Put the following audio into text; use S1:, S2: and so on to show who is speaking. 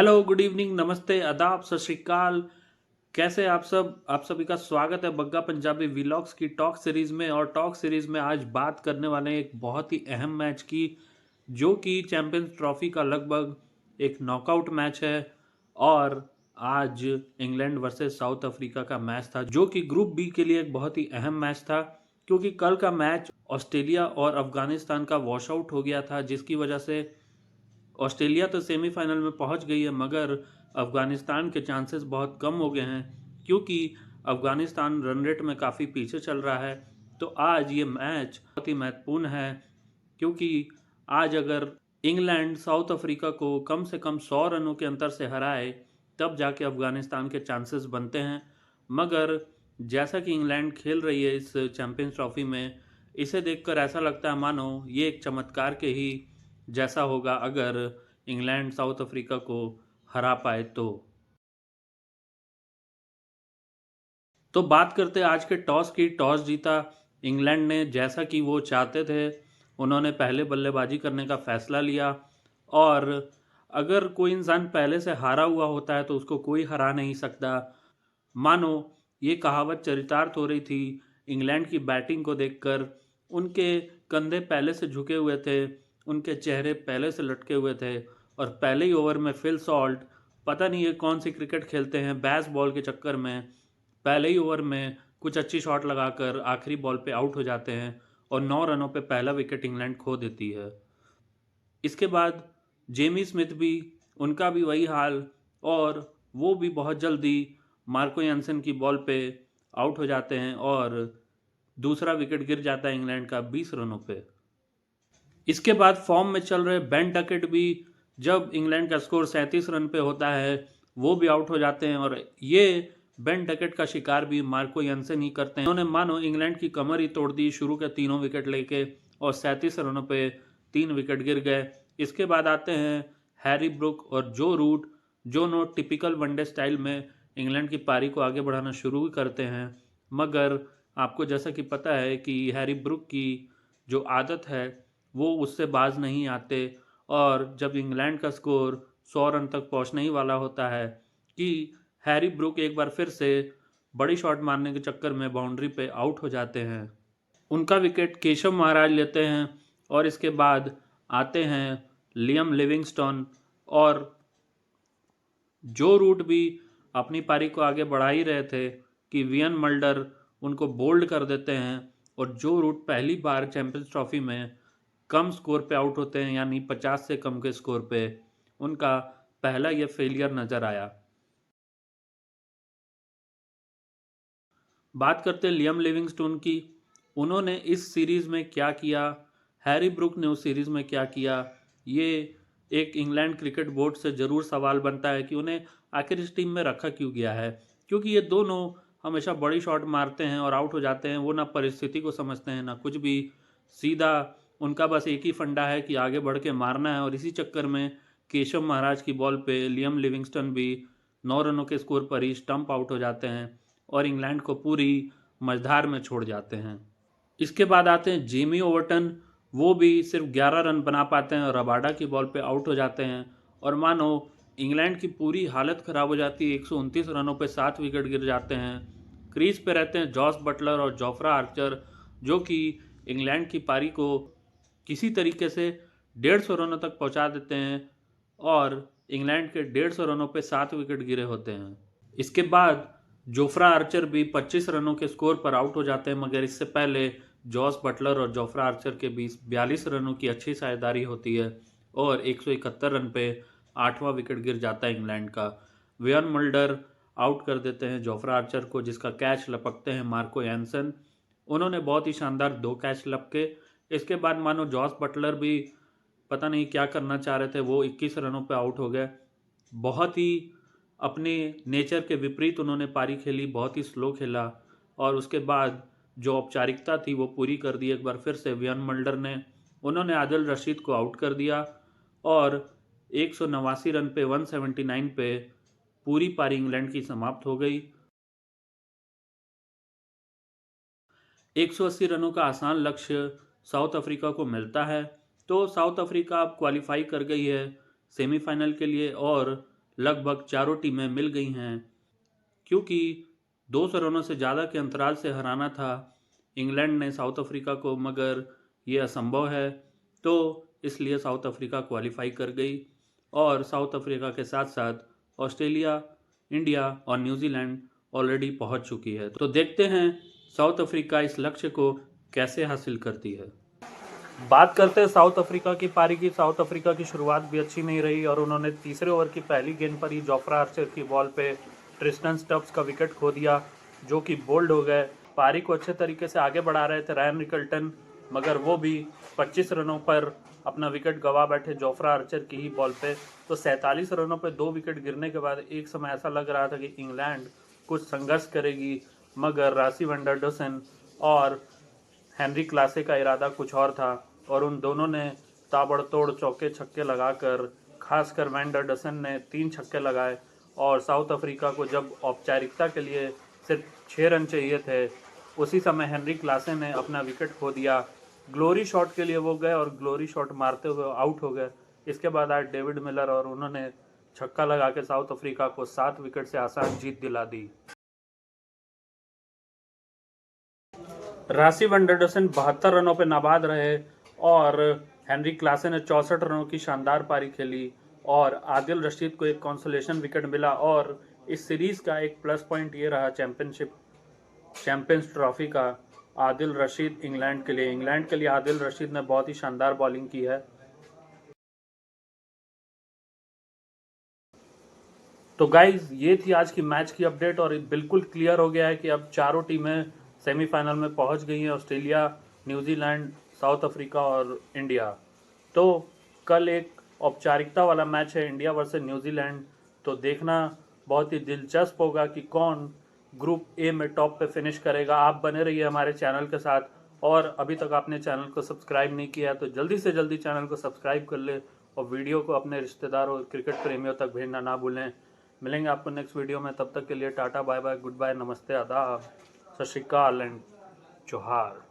S1: Hello, good evening, नमस्ते, आदाब, सत श्री अकाल। कैसे आप सब? आप सभी का स्वागत है बग्गा पंजाबी व्लॉग्स की टॉक सीरीज़ में। और टॉक सीरीज़ में आज बात करने वाले हैं एक बहुत ही अहम मैच की, जो कि चैंपियंस ट्रॉफी का लगभग एक नॉकआउट मैच है। और आज इंग्लैंड वर्सेस साउथ अफ्रीका का मैच था, जो कि ग्रुप बी के लिए एक बहुत ही अहम मैच था, क्योंकि कल का मैच ऑस्ट्रेलिया और अफगानिस्तान का वॉश आउट हो गया था, जिसकी वजह से ऑस्ट्रेलिया तो सेमीफाइनल में पहुंच गई है, मगर अफगानिस्तान के चांसेस बहुत कम हो गए हैं, क्योंकि अफगानिस्तान रन रेट में काफ़ी पीछे चल रहा है। तो आज ये मैच बहुत ही महत्वपूर्ण है, क्योंकि आज अगर इंग्लैंड साउथ अफ्रीका को कम से कम 100 रनों के अंतर से हराए, तब जाके अफगानिस्तान के चांसेस बनते हैं। मगर जैसा कि इंग्लैंड खेल रही है इस चैंपियंस ट्रॉफी में, इसे देखकर ऐसा लगता है मानो ये एक चमत्कार के ही जैसा होगा अगर इंग्लैंड साउथ अफ्रीका को हरा पाए तो बात करते हैं आज के टॉस की। टॉस जीता इंग्लैंड ने, जैसा कि वो चाहते थे। उन्होंने पहले बल्लेबाजी करने का फैसला लिया। और अगर कोई इंसान पहले से हारा हुआ होता है तो उसको कोई हरा नहीं सकता। मानो ये कहावत चरितार्थ हो रही थी इंग्लैंड की बैटिंग को देखकर। उनके कंधे पहले से झुके हुए थे, उनके चेहरे पहले से लटके हुए थे, और पहले ही ओवर में फिल सॉल्ट, पता नहीं ये कौन सी क्रिकेट खेलते हैं, बैस बॉल के चक्कर में पहले ही ओवर में कुछ अच्छी शॉट लगाकर आखिरी बॉल पे आउट हो जाते हैं, और 9 रनों पे पहला विकेट इंग्लैंड खो देती है। इसके बाद जेमी स्मिथ भी, उनका भी वही हाल, और वो भी बहुत जल्दी मार्को यानसन की बॉल पे आउट हो जाते हैं, और दूसरा विकेट गिर जाता है इंग्लैंड का 20 रनों पे। इसके बाद फॉर्म में चल रहे बेन डकेट भी, जब इंग्लैंड का स्कोर 37 रन पे होता है, वो भी आउट हो जाते हैं। और ये बेन डकेट का शिकार भी मार्को यानसन ही करते हैं। उन्होंने मानो इंग्लैंड की कमर ही तोड़ दी शुरू के तीनों विकेट लेके, और 37 रनों पे 3 विकेट गिर गए। इसके बाद आते हैं हैरी ब्रुक और जो रूट, जो नो टिपिकल वनडे स्टाइल में इंग्लैंड की पारी को आगे बढ़ाना शुरू करते हैं। मगर आपको जैसा कि पता है कि हैरी ब्रुक की जो आदत है वो उससे बाज नहीं आते। और जब इंग्लैंड का स्कोर 100 रन तक पहुंचने ही वाला होता है, कि हैरी ब्रुक एक बार फिर से बड़ी शॉट मारने के चक्कर में बाउंड्री पे आउट हो जाते हैं। उनका विकेट केशव महाराज लेते हैं। और इसके बाद आते हैं लियम लिविंगस्टोन, और जो रूट भी अपनी पारी को आगे बढ़ा ही रहे थे कि वियन मल्डर उनको बोल्ड कर देते हैं। और जो रूट पहली बार चैंपियंस ट्रॉफी में कम स्कोर पे आउट होते हैं, यानी 50 से कम के स्कोर पे, उनका पहला ये फेलियर नजर आया। बात करते हैं लियम लिविंगस्टोन की। उन्होंने इस सीरीज में क्या किया, हैरी ब्रुक ने उस सीरीज में क्या किया, ये एक इंग्लैंड क्रिकेट बोर्ड से ज़रूर सवाल बनता है कि उन्हें आखिर इस टीम में रखा क्यों गया है। क्योंकि ये दोनों हमेशा बड़ी शॉट मारते हैं और आउट हो जाते हैं। वो ना परिस्थिति को समझते हैं ना कुछ भी, सीधा उनका बस एक ही फंडा है कि आगे बढ़ के मारना है। और इसी चक्कर में केशव महाराज की बॉल पे लियम लिविंगस्टन भी 9 रनों के स्कोर पर ही स्टंप आउट हो जाते हैं, और इंग्लैंड को पूरी मझधार में छोड़ जाते हैं। इसके बाद आते हैं जेमी ओवर्टन। वो भी सिर्फ 11 रन बना पाते हैं और रबाडा की बॉल पे आउट हो जाते हैं। और मानो इंग्लैंड की पूरी हालत ख़राब हो जाती है। 129 रनों पे 7 विकेट गिर जाते हैं। क्रीज पे रहते हैं जॉस बटलर और जोफ्रा आर्चर, जो कि इंग्लैंड की पारी को किसी तरीके से 150 रनों तक पहुंचा देते हैं, और इंग्लैंड के 150 रनों पे 7 विकेट गिरे होते हैं। इसके बाद जोफ्रा आर्चर भी 25 रनों के स्कोर पर आउट हो जाते हैं, मगर इससे पहले जॉस बटलर और जोफ्रा आर्चर के बीच 42 रनों की अच्छी साझेदारी होती है, और 171 रन पे 8वां विकेट गिर जाता है इंग्लैंड का। वियन मल्डर आउट कर देते हैं जोफ्रा आर्चर को, जिसका कैच लपकते हैं मार्को यानसन। उन्होंने बहुत ही शानदार 2 कैच लपके। इसके बाद मानो जॉस बटलर भी पता नहीं क्या करना चाह रहे थे, वो 21 रनों पे आउट हो गए। बहुत ही अपने नेचर के विपरीत उन्होंने पारी खेली, बहुत ही स्लो खेला। और उसके बाद जो औपचारिकता थी वो पूरी कर दी एक बार फिर से वियन मल्डर ने। उन्होंने आदिल रशीद को आउट कर दिया, और 189 रन पे 179 पे पूरी पारी इंग्लैंड की समाप्त हो गई। 180 रनों का आसान लक्ष्य साउथ अफ्रीका को मिलता है। तो साउथ अफ्रीका अब क्वालिफाई कर गई है सेमीफाइनल के लिए, और लगभग चारों टीमें मिल गई हैं, क्योंकि 200 रनों से ज़्यादा के अंतराल से हराना था इंग्लैंड ने साउथ अफ्रीका को, मगर ये असंभव है। तो इसलिए साउथ अफ्रीका क्वालिफाई कर गई और साउथ अफ्रीका के साथ साथ ऑस्ट्रेलिया, इंडिया और न्यूजीलैंड ऑलरेडी पहुंच चुकी है। तो देखते हैं साउथ अफ्रीका इस लक्ष्य को कैसे हासिल करती है। बात करते हैं साउथ अफ्रीका की पारी की। साउथ अफ्रीका की शुरुआत भी अच्छी नहीं रही और उन्होंने तीसरे ओवर की पहली गेंद पर ही जोफ्रा आर्चर की बॉल पे ट्रिस्टन स्टब्स का विकेट खो दिया, जो कि बोल्ड हो गए। पारी को अच्छे तरीके से आगे बढ़ा रहे थे रायन रिकल्टन, मगर वो भी 25 रनों पर अपना विकेट गंवा बैठे जोफ्रा आर्चर की ही बॉल पे। तो 47 रनों पर 2 विकेट गिरने के बाद एक समय ऐसा लग रहा था कि इंग्लैंड कुछ संघर्ष करेगी, मगर रासी वंडरडोसन और हेनरी क्लासे का इरादा कुछ और था और उन दोनों ने ताबड़तोड़ चौके छक्के लगाकर, खासकर वैंडरडसन ने 3 छक्के लगाए और साउथ अफ्रीका को जब औपचारिकता के लिए सिर्फ 6 रन चाहिए थे, उसी समय हेनरी क्लासे ने अपना विकेट खो दिया। ग्लोरी शॉट के लिए वो गए और ग्लोरी शॉट मारते हुए आउट हो गए। इसके बाद आए डेविड मिलर और उन्होंने छक्का लगा के साउथ अफ्रीका को 7 विकेट से आसान जीत दिला दी। रासी वंडरडसन 72 रनों पर नाबाद रहे और हेनरी क्लासे ने 64 रनों की शानदार पारी खेली और आदिल रशीद को एक कंसोलेशन विकेट मिला। और इस सीरीज का एक प्लस पॉइंट ये रहा चैंपियंस ट्रॉफी का, आदिल रशीद इंग्लैंड के लिए आदिल रशीद ने बहुत ही शानदार बॉलिंग की है। तो गाइज ये थी आज की मैच की अपडेट और बिल्कुल क्लियर हो गया है कि अब चारों टीमें सेमीफाइनल में पहुंच गई हैं, ऑस्ट्रेलिया, न्यूजीलैंड, साउथ अफ्रीका और इंडिया। तो कल एक औपचारिकता वाला मैच है इंडिया वर्सेस न्यूजीलैंड, तो देखना बहुत ही दिलचस्प होगा कि कौन ग्रुप ए में टॉप पे फिनिश करेगा। आप बने रहिए हमारे चैनल के साथ और अभी तक आपने चैनल को सब्सक्राइब नहीं किया तो जल्दी से जल्दी चैनल को सब्सक्राइब कर ले और वीडियो को अपने रिश्तेदारों और क्रिकेट प्रेमियों तक भेजना ना भूलें। मिलेंगे आपको नेक्स्ट वीडियो में, तब तक के लिए tata bye bye, goodbye, नमस्ते, आदाब, सत श्री अकाल एंड जोहार।